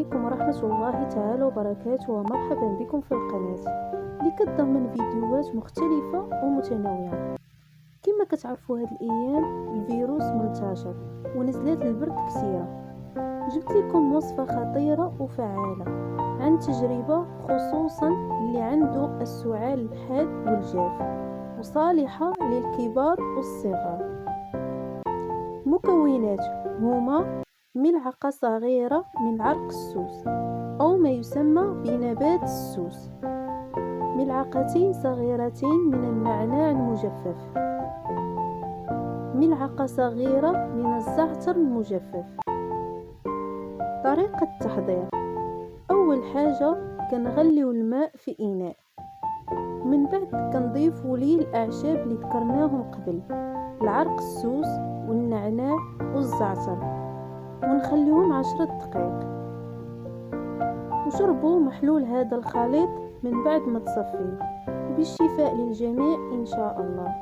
عليكم ورحمة الله تعالى وبركاته، ومرحبا بكم في القناة اللي كتضمن فيديوهات مختلفة ومتنوعة. كما كتعرفوا هاد الايام الفيروس منتشر ونزلات البرد كثيرة. جبت لكم وصفة خطيرة وفعالة عن تجربة، خصوصا اللي عنده السعال الحاد والجاف، وصالحة للكبار والصغار. مكونات هما ملعقة صغيرة من عرق السوس أو ما يسمى بنبات السوس، ملعقتين صغيرتين من النعناع المجفف، ملعقة صغيرة من الزعتر المجفف. طريقة التحضير: أول حاجة كنغليو الماء في إناء، من بعد كنضيفوا ليه الأعشاب اللي ذكرناهم قبل، العرق السوس والنعناع والزعتر، ونخليهم 10 دقائق. وشربوا محلول هذا الخليط من بعد ما تصفيه. بالشفاء للجميع إن شاء الله.